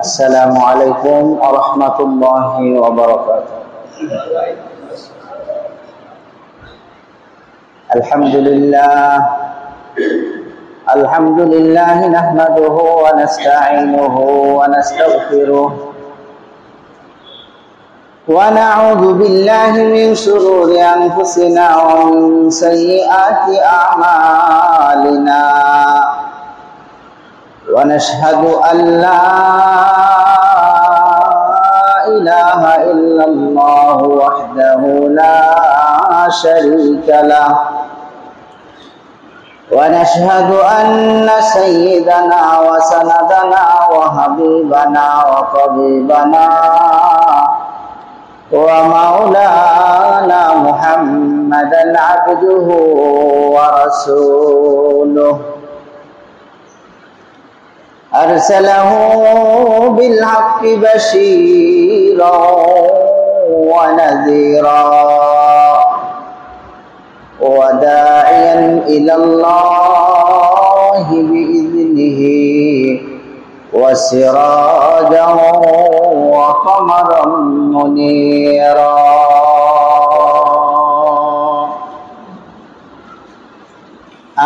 السلام عليكم ورحمة الله وبركاته. الحمد لله نحمده ونستعينه ونستغفره ونعوذ بالله من شرور أنفسنا ومن سيئات أعمالنا ونشهد أن لا إله إلا الله وحده لا شريك له ونشهد أن سيدنا وسندنا وحبيبنا وطبيبنا ومولانا محمدا عبده ورسوله أرسله بالحق بشيرا ونذيرا وداعيا إلى الله بإذنه وسراجا وقمرا منيرا.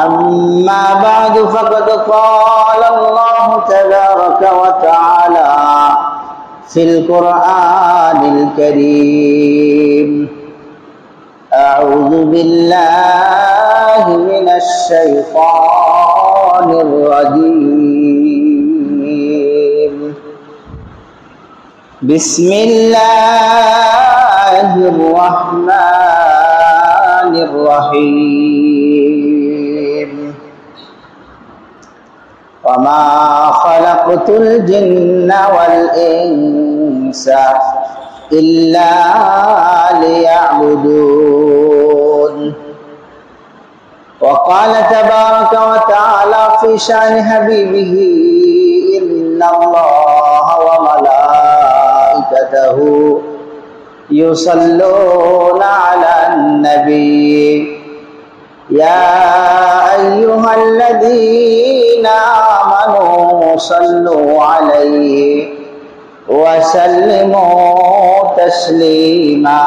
أما بعد فقد قال الله تبارك وتعالى في القرآن الكريم: أعوذ بالله من الشيطان الرجيم. بسم الله الرحمن الرحيم. وما خلقت الجن والإنس إلا ليعبدون. وقال تبارك وتعالى في شأن حبيبه: إن الله وملائكته يصلون على النبي يا أيها الذين آمنوا صلوا عليه وسلموا تسليما.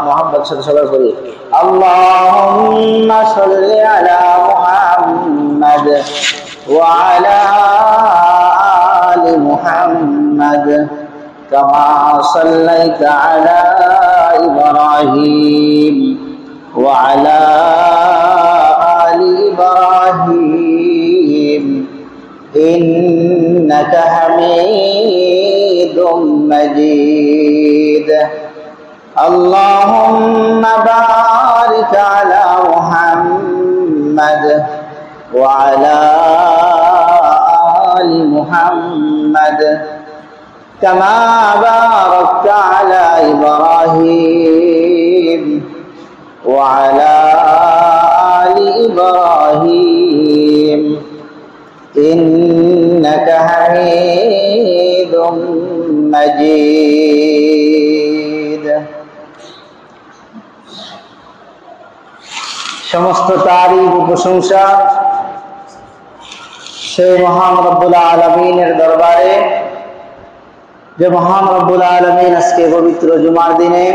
محمد صلى الله عليه وسلم. اللهم صل على محمد وعلى آل محمد كما صليت على إبراهيم وعلى آل إبراهيم إنك حميد مجيد. اللهم بارك على محمد وعلى آل محمد كما باركت على إبراهيم وعلى آل إبراهيم إنك حميد مجيد. সমস্ত তারিফ ও প্রশংসা সেই মহান রব্বুল আলামিনের দরবারে, যে মহান রব্বুল আলামিন আজকে পবিত্র জুমার দিনে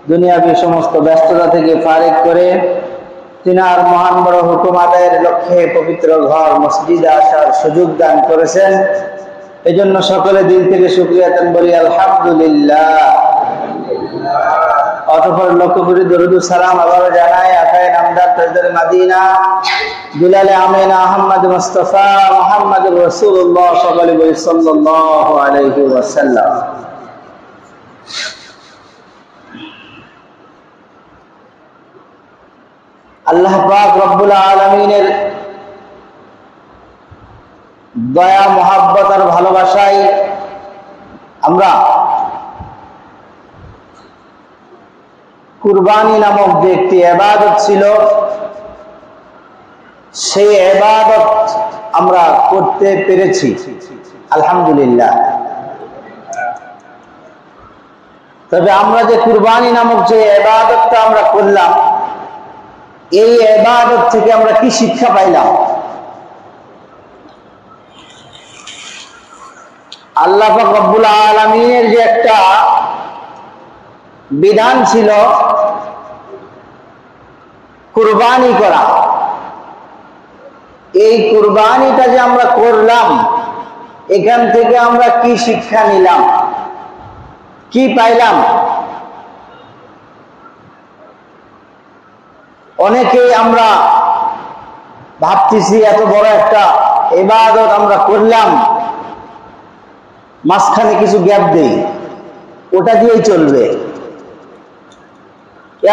দুনিয়াবী সমস্ত ব্যস্ততা থেকে ফারিগ করে তিনার মহান বড় হুকুম আদায়ের লক্ষ্যে পবিত্র ঘর মসজিদে আসার সুযোগ দান করেছেন। এই জন্য সকলে দিল থেকে শুকরিয়া বলি আলহামদুলিল্লাহ। অতঃপর লক্ষ কোটি দরুদ ও সালাম আবারও জানাই আকায়ে নামদার তাজদার মদিনা দুলালে আমিনা আহমদ মুস্তাফা মুহাম্মদুর রাসূলুল্লাহ সাল্লাল্লাহু আলাইহি ওয়াসাল্লাম। আল্লাহ পাক রব্বুল আলামিনের দয়া মহব্বত আর ভালোবাসায় আমরা কুরবানি নামক যে একটি ইবাদত ছিল, সেই ইবাদত আমরা করতে পেরেছি আলহামদুলিল্লাহ। তবে আমরা যে কুরবানি নামক যে ইবাদতটা আমরা করলাম, এই ইবাদত থেকে আমরা কি শিক্ষা পাইলাম? আল্লাহ পাক রব্বুল আলামিনের যে একটা বিধান ছিল কুরবানি করা, এই কুরবানিটা যে আমরা করলাম, এখান থেকে আমরা কি শিক্ষা নিলাম, কি পাইলাম? অনেকেই আমরা ভাবতেছি এত বড় একটা ইবাদত আমরা করলাম, মাঝখানে কিছু গ্যাপ দেই, ওটা দিয়েই চলবে।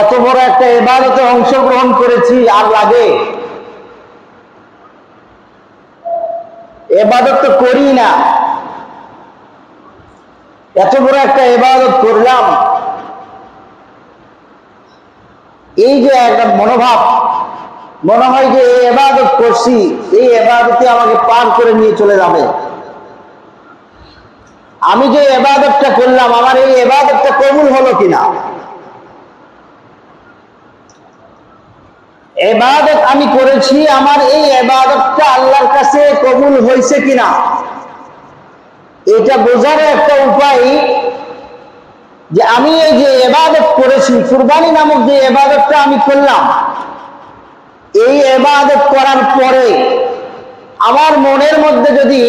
এত বড় একটা ইবাদতে অংশগ্রহণ করেছি, আর লাগে? ইবাদত তো করি না, এত বড় একটা ইবাদত করলাম, এই যে একটা মনোভাব, মনে হয় যে এই ইবাদত করছি, এই ইবাদতে আমাকে পার করে নিয়ে চলে যাবে। আমি যে ইবাদতটা করলাম, আমার এই ইবাদতটা কবুল হলো কিনা, ইবাদত আমি করেছি, আমার এই ইবাদতটা আল্লাহর কাছে কবুল হয়েছে কিনা, এটা বোঝার একটা উপায় যে আমি এই যে ইবাদত করেছি, কুরবানি নামক যে ইবাদতটা আমি করলাম, এই ইবাদত করার পরে আমার মনের মধ্যে যদি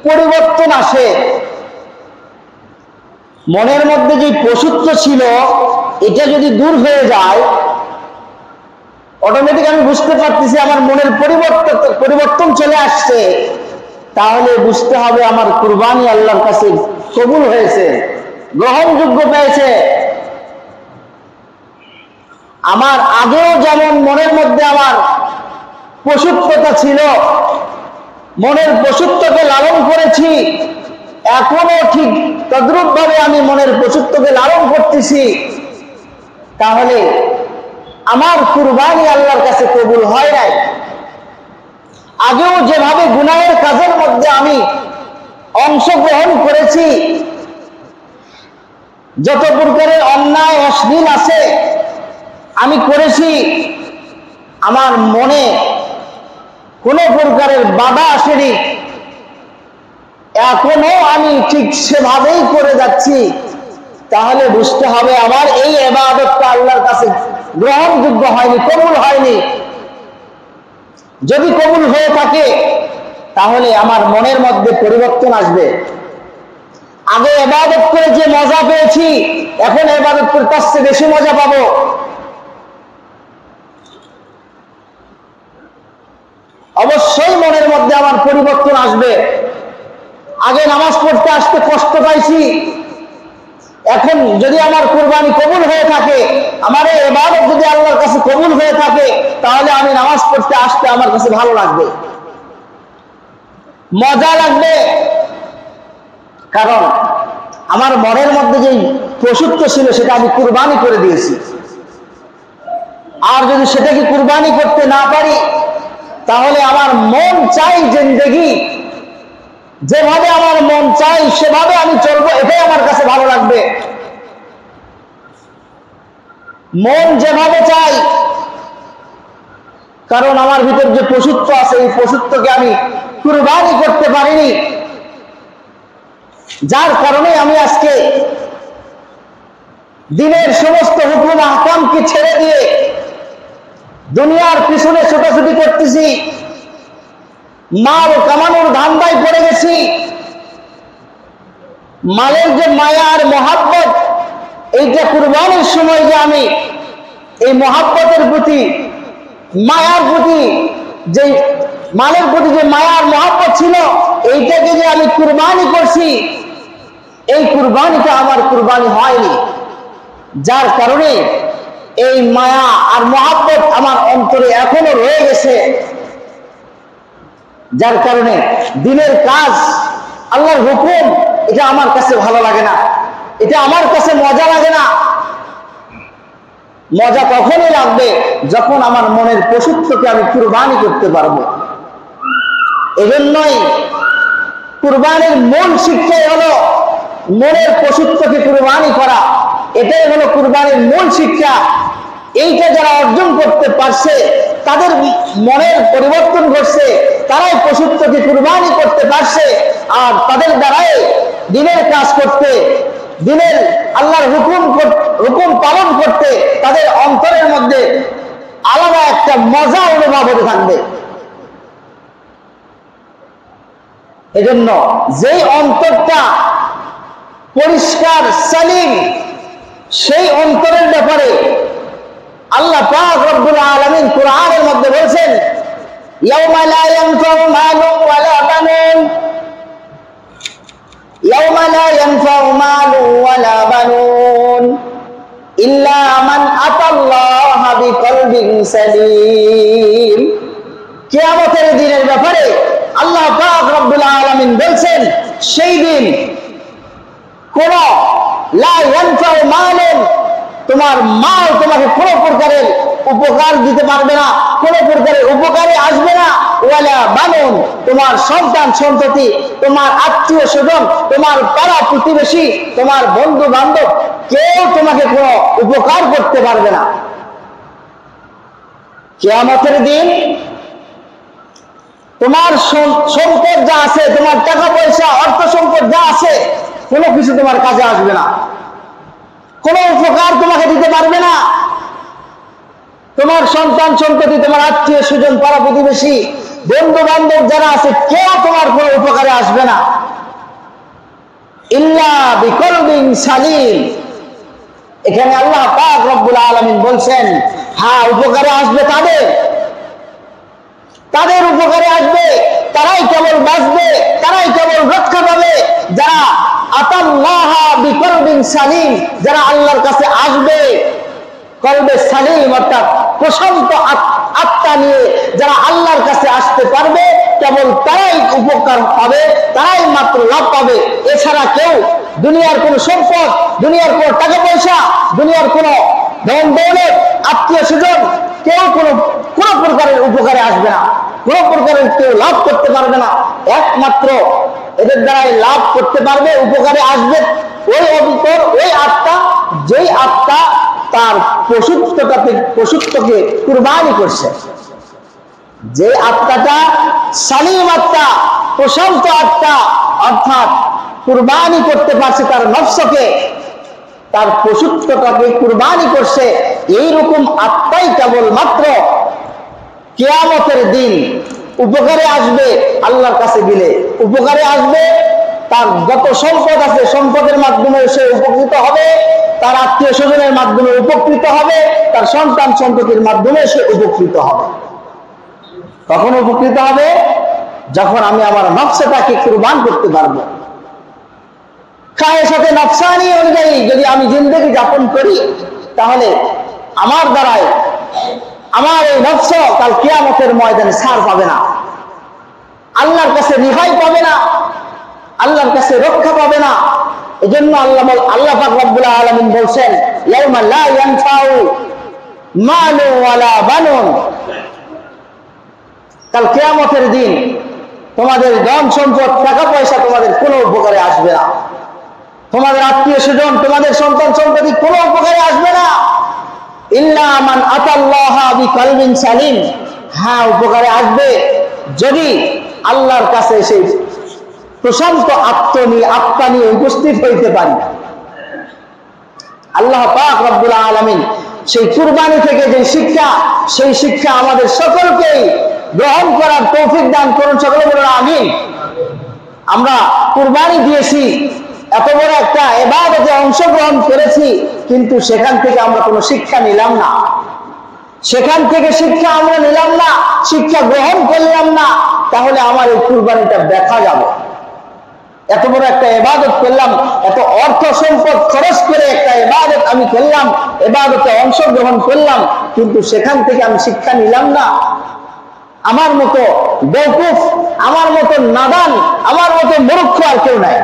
পরিবর্তন আসে, মনের মধ্যে যে পশুত্ব ছিল এটা যদি দূর হয়ে যায়, অটোমেটিক আমি বুঝতে পারতেছি আমার মনের পরিবর্তন চলে আসছে, তাহলে বুঝতে হবে আমার কুরবানি আল্লাহর কাছে কবুল হয়েছে, গ্রহণযোগ্য পেয়েছে। আমার আগেও যেমন মনের মধ্যে আমার পশুত্বতা ছিল, মনের পশুত্বকে লালন করেছি, এখনো ঠিক তদ্রূপ ভাবে আমি মনের পশুত্বকে লালন করতেছি, তাহলে আমার কুরবানি আল্লাহর কাছে কবুল হয় নাই। আগেও যেভাবে গুনাহের কাজের মধ্যে আমি অংশগ্রহণ করেছি, যত প্রকারের অন্যায় অশ্লীল আছে আমি করেছি, আমার মনে কোনো প্রকারের বাধা আসেনি, এখনো আমি ঠিক সেভাবেই করে যাচ্ছি, তাহলে বুঝতে হবে আমার এই ইবাদতটা আল্লাহর কাছে গ্রহণযোগ্য হয়নি, কবুল হয়নি। যদি কবুল হয়ে থাকে তাহলে আমার মনের মধ্যে পরিবর্তন আসবে। আগে ইবাদত করে যে মজা পেয়েছি, এখন ইবাদত করে তার চেয়ে বেশি মজা পাবো। অবশ্যই মনের মধ্যে আমার পরিবর্তন আসবে। আগে নামাজ পড়তে আসতে কষ্ট পাইছি, এখন যদি আমার কুরবানি কবুল হয়ে থাকে, আমার এই ইবাদত যদি আল্লাহর কাছে কবুল হয়ে থাকে, তাহলে আমি নামাজ পড়তে আসতে আমার কাছে ভালো লাগবে, মজা লাগবে। কারণ আমার মনের মধ্যে যে পশুত্ব ছিল সেটা আমি কুরবানি করে দিয়েছি। আর যদি সেটাকে কুরবানি করতে না পারি, তাহলে আমার মন চাই জিন্দেগি, যেভাবে আমার মন চাই সেভাবে আমি চলবো, এটাই আমার কাছে ভালো লাগবে। মন যেভাবে চাই, কারণ আমার ভিতর যে পশুত্ব আছে, এই পশুত্বকে আমি কুরবানি করতে পারিনি, যার কারণে আমি আজকে দিনের সমস্ত হুকুম আহকামকে ছেড়ে দিয়ে দুনিয়ার পিছনে ছোটাছুটি করতেছি, মাল কামানোর ধান্দায় পড়ে গেছি। মালের যে মায়া আর মহাব্বত, এইটা কুরবানির সময় যে আমি এই মহাব্বতের প্রতি, মায়ার প্রতি, যে মালের প্রতি যে মায়ার মহাব্বত ছিল, এইটাকে যে আমি কুরবানি করছি, এই কুরবানিটা আমার কুরবানি হয়নি, যার কারণে এই মায়া আর মহাব্বত আমার অন্তরে এখনো রয়ে গেছে। যার কারণে দিনের কাজ, আল্লাহর হুকুম, এটা আমার কাছে ভালো লাগে না, এটা আমার কাছে মজা লাগে না। মজা তখনই লাগবে যখন আমার মনের পশুত্বকে আমি কুরবানি করতে পারবো। এজন্যই কুরবানির মূল শিক্ষাই হলো মনের পশুত্বকে কুরবানি করা, এটাই হলো কুরবানির মূল শিক্ষা। এইটা যারা অর্জন করতে পারছে, তাদের মনের পরিবর্তন ঘটছে, তারাই পশুত্বকে কুরবানি করতে পারছে, আর তাদের দ্বারাই দিনের কাজ করতে, দিনের আল্লাহর হুকুম পালন করতে তাদের অন্তরের মধ্যে আলাদা একটা মজা অনুভব হতে থাকবে। এজন্য যেই অন্তরটা পরিষ্কার সালিম, সেই অন্তরের ব্যাপারে আল্লাহ পাক রব্বুল আলামিন কুরআনের মধ্যে বলেছেন, ইয়াউমা লা ইয়ানফাউ মালুন ওয়ালা বানুন, ইয়াউমা লা ইয়ানফাউ মালুন ওয়ালা বানুন ইল্লা মান আতাল্লাহা বিকলবিন সালিম। কিয়ামতের দিনের ব্যাপারে আল্লাহ পাক রব্বুল আলামিন বলছেন, সেই দিন কোন লা ইয়ানফাউ মালুন, তোমার মাল তোমাকে কোনো প্রকারের উপকার দিতে পারবে না, কোনো প্রকারের উপকারে আসবে না, ওয়ালা বানুন, তোমার সন্তান সন্ততি, তোমার আত্মীয় স্বজন, তোমার পাড়া প্রতিবেশী, তোমার বন্ধু বান্ধব, কেউ তোমাকে কোনো উপকার করতে পারবে না। কিয়ামতের দিন তোমার সম্পদ যা আছে, তোমার টাকা পয়সা অর্থ সম্পদ যা আছে, কোনো কিছু তোমার কাজে আসবে না, কোনো উপকার তোমাকে দিতে পারবে না। তোমার সন্তান সন্ততি, তোমার আত্মীয় স্বজন, পাড়া প্রতিবেশী, বন্ধু বান্ধব যারা আছে, কেউ তোমার কোনো উপকারে আসবে না। ইল্লা বিকলবিন সালিম, এখানে আল্লাহ পাক রব্বুল আলামিন বলছেন, হ্যাঁ উপকারে আসবে তাদের উপকারে আসবে, তারাই কেবল বাঁচবে, তারাই কেবল রক্ষা পাবে যারা আতাল্লাহা বিকলবিন সালিম, যারা আল্লাহর কাছে আসবে কলবে সালিম, অর্থাৎ প্রশান্ত আত্মা নিয়ে যারা আল্লাহর কাছে আসতে পারবে, কেবল তারাই উপকার পাবে, তারাই মাত্র লাভ পাবে। এছাড়া কেউ দুনিয়ার কোন সম্পদ, দুনিয়ার কোন টাকা পয়সা, দুনিয়ার কোন ধন দৌলত, আত্মীয় স্বজন, কেউ কোনো প্রকারের উপকারে আসবে না, কোন প্রকারের কেউ লাভ করতে পারবে না। একমাত্র এদের দ্বারাই লাভ করতে পারবে, উপকারে আসবে ওই অন্তর, ওই আত্মা, যেই আত্মা তার পশুত্বকে কুরবানি করছে, যে আত্মাটা সালিম আত্মা, প্রশান্ত আত্মা, অর্থাৎ কুরবানি করতে পারছে তার নফসকে, তার পশুত্বটাকে কুরবানি করছে, এইরকম আত্মাই কেবলমাত্র কিয়ামতের দিন উপকারে আসবে। আল্লাহর কাছে গেলে উপকারে আসবে, তার যত সম্পদ আছে সম্পদের মাধ্যমে সে উপকৃত হবে, তার আত্মীয় স্বজনের মাধ্যমে উপকৃত হবে, তার সন্তান সন্ততির মাধ্যমে সে উপকৃত হবে। কখন উপকৃত হবে? যখন আমি আমার নফসটাকে কুরবান করতে পারবো। খায়ের সাথে নফসানি অনুযায়ী যদি আমি জিন্দেগি যাপন করি, তাহলে আমার দ্বারায় আমার এই নফস কাল কিয়ামতের ময়দানে ছাড় পাবে না, আল্লাহর কাছে রিহাই পাবে না, আল্লাহর কাছে রক্ষা পাবে না। এজন্য আল্লাহ পাক রব্বুল আলামিন বলছেন, ইয়াউমা লা ইয়ানফাউ মালুন ওয়ালা বানুন, কাল কিয়ামতের দিন তোমাদের ধন সম্পদ, টাকা পয়সা তোমাদের কোনো উপকারে আসবে না, তোমাদের আত্মীয় স্বজন, তোমাদের সন্তান সন্ততি কোনো উপকারে আসবে না। ইল্লা মান আতাল্লাহা বিকলবিন সালিম, হ্যাঁ উপকারে আসবে যদি আল্লাহর কাছে সেই প্রশান্ত আত্মা নিয়ে উপস্থিত হইতে পারি। আল্লাহ পাক রব্বুল আলামিন সেই কুরবানি থেকে যে শিক্ষা, সেই শিক্ষা আমাদের সকলকেই গ্রহণ করার তৌফিক দান করুন। সকলে বলুন আমিন। আমরা কুরবানি দিয়েছি, এত বড় একটা ইবাদতে অংশগ্রহণ করেছি, কিন্তু সেখান থেকে আমরা কোনো শিক্ষা নিলাম না, সেখান থেকে শিক্ষা আমরা নিলাম না, শিক্ষা গ্রহণ করলাম না, তাহলে আমার এই কুরবানিটা ব্যর্থ যাবে। এত বড় একটা ইবাদত করলাম, এত অর্থ সম্পদ খরচ করে একটা ইবাদত আমি করলাম, ইবাদতে অংশগ্রহণ করলাম, কিন্তু সেখান থেকে আমি শিক্ষা নিলাম না। আমার মতো বেওকুফ, আমার মতো নাদান, আমার মতো মূর্খ আর কেউ নাই।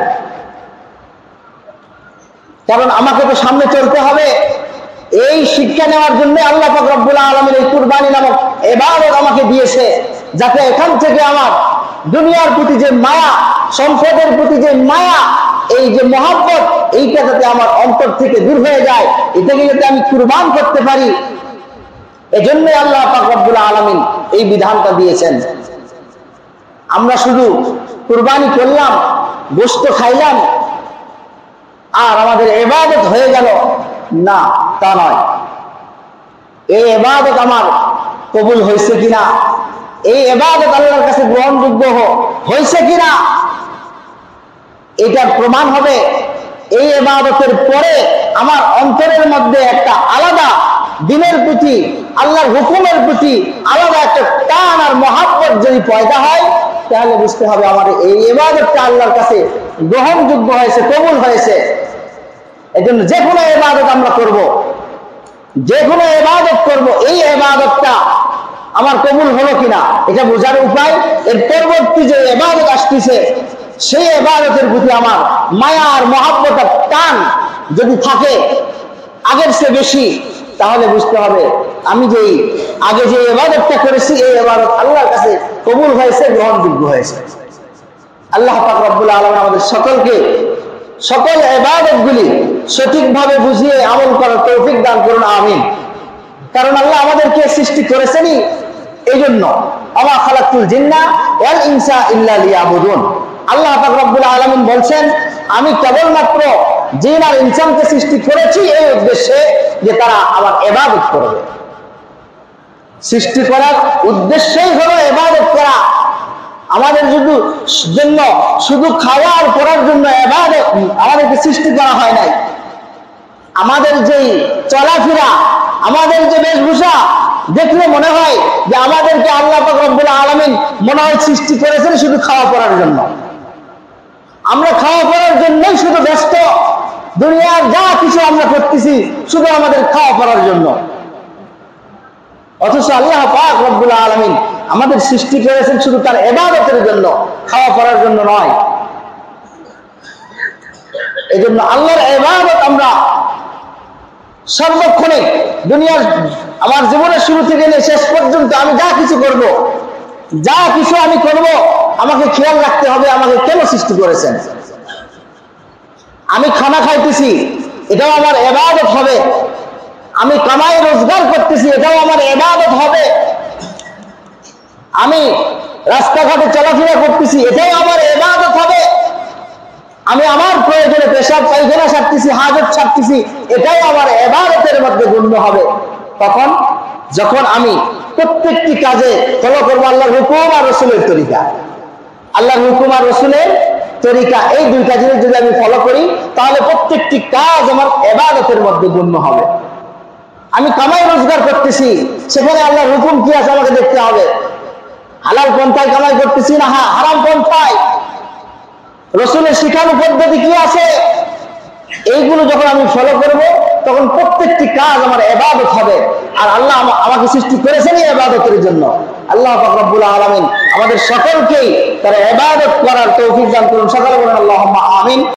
কারণ আমাকে তো সামনে চলতে হবে। এই শিক্ষা নেওয়ার জন্য আল্লাহ পাক রব্বুল আলামিন এই কুরবানি নামক ইবাদত আমাকে দিয়েছে, যাতে এখান থেকে আমার দুনিয়ার প্রতি যে মায়া, সম্পদের প্রতি যে মায়া, এই যে মহব্বত, এইটা যাতে আমার অন্তর থেকে দূর হয়ে যায়, এটাকে যাতে আমি কুরবান করতে পারি। এজন্য আল্লাহ পাক রব্বুল আলামিন এই বিধানটা দিয়েছেন। আমরা শুধু কুরবানি করলাম, গোশত খাইলাম, আর আমাদের ইবাদত হয়ে গেল, না, তা নয়। এই ইবাদত আমার কবুল হয়েছে কিনা, এই ইবাদত আল্লাহর কাছে গ্রহণযোগ্য হয়েছে কিনা, এটার প্রমাণ হবে এই ইবাদতের পরে আমার অন্তরের মধ্যে একটা আলাদা দ্বীনের প্রতি, আল্লাহর হুকুমের প্রতি আলাদা একটা টান আর মহাব্বত যদি পয়দা হয়, তাহলে বুঝতে হবে আমার এই ইবাদতটা আল্লাহর কাছে গ্রহণযোগ্য হয়েছে, কবুল হয়েছে। এজন্য যে কোনো ইবাদত আমরা করব, যে কোনো ইবাদত করব, এই ইবাদতটা আমার কবুল হলো কিনা এটা বোঝার উপায় এর পরবর্তী যে ইবাদত আসতেছে সেই ইবাদতের প্রতি আমার মায়া আর মহাব্বত আর টান যদি থাকে আগের চেয়ে বেশি, তাহলে বুঝতে হবে আমি যে আগে যে ইবাদতটা করেছি এই ইবাদত আল্লাহর কাছে কবুল হয়েছে, গ্রহণযোগ্য হয়েছে। আল্লাহ পাক রব্বুল আলামিন আমাদের সকলকে সকল ইবাদতগুলি সঠিকভাবে বুঝিয়ে আমল করার তৌফিক দান করুন, আমিন। কারণ আল্লাহ আমাদেরকে সৃষ্টি করেছেনই এই জন্য, ওয়া খালাকতুল জিন্না ওয়াল ইনসা ইল্লা লিয়াবুদুন। আল্লাহ পাক রব্বুল আলামিন বলছেন আমি কেবলমাত্র জিন আর ইনসানকে সৃষ্টি করেছি এই উদ্দেশ্যে যে তারা আমার ইবাদত করবে। সৃষ্টি করার উদ্দেশ্যই হলো ইবাদত করা। আমাদের জন্য শুধু খাওয়া আর পড়ার জন্য ইবাদত আমাদেরকে সৃষ্টি করা হয় নাই। আমাদের যেই চলাফেরা, আমাদের যে বেশভূষা দেখলে মনে হয় যে আমাদেরকে আল্লাহ পাক রব্বুল আলামিন মনে হয় সৃষ্টি করেছেন শুধু খাওয়া পড়ার জন্য। আমরা খাওয়া পড়ার জন্যই শুধু ব্যস্ত, দুনিয়ার যা কিছু আমরা করতেছি শুধু আমাদের খাওয়া পড়ার জন্য। অথচ আল্লাহ পাক রব্বুল আলামিন আমাদের সৃষ্টি করেছেন শুধু তার ইবাদতের জন্য, খাওয়া পড়ার জন্য নয়। এই জন্য আল্লাহর ইবাদত আমরা সর্বক্ষণে দুনিয়ার আমার জীবনের শুরু থেকে নিয়ে শেষ পর্যন্ত আমি যা কিছু করব, যা কিছু আমি করব, আমাকে খেয়াল রাখতে হবে আমাকে কেন সৃষ্টি করেছেন। আমি খানা খাইতেছি, এটাও আমার ইবাদত হবে। আমি কামাই রোজগার করতেছি, এটাও আমার ইবাদত হবে। আমি রাস্তাঘাটে চলাফেরা করতেছি, এটাও আমার ইবাদত হবে। আমি আমার প্রয়োজনে পেশাব পায়খানা সারতেছি, হাজত সারতেছি, এটাও আমার ইবাদতের মধ্যে গণ্য হবে। তখন যখন আমি প্রত্যেকটি কাজে ফলো করবো আল্লাহর হুকুম আর রাসূলের তরিকা। আল্লাহর হুকুম আর রাসূলের তরিকা, এই দুইটা জিনিস যদি আমি ফলো করি তাহলে প্রত্যেকটি কাজ আমার ইবাদতের মধ্যে গণ্য হবে। আমি কামাই রোজগার করতেছি, সেখানে আল্লাহর হুকুম কি আছে আমাকে দেখতে হবে। হালাল পন্থায় কামাই করতেছি না হারাম পন্থায়, রাসূলের শিখানো পদ্ধতি কি আছে, এইগুলো যখন আমি ফলো করব তখন প্রত্যেকটি কাজ আমার ইবাদত হবে। আর আল্লাহ আমাকে সৃষ্টি করেছেন এই ইবাদতের জন্য। আল্লাহ পাক রব্বুল আলামিন আমাদের সকলকেই তার ইবাদত করার তৌফিক দান করুন। সকলে বলেন আল্লাহুম্মা আমিন।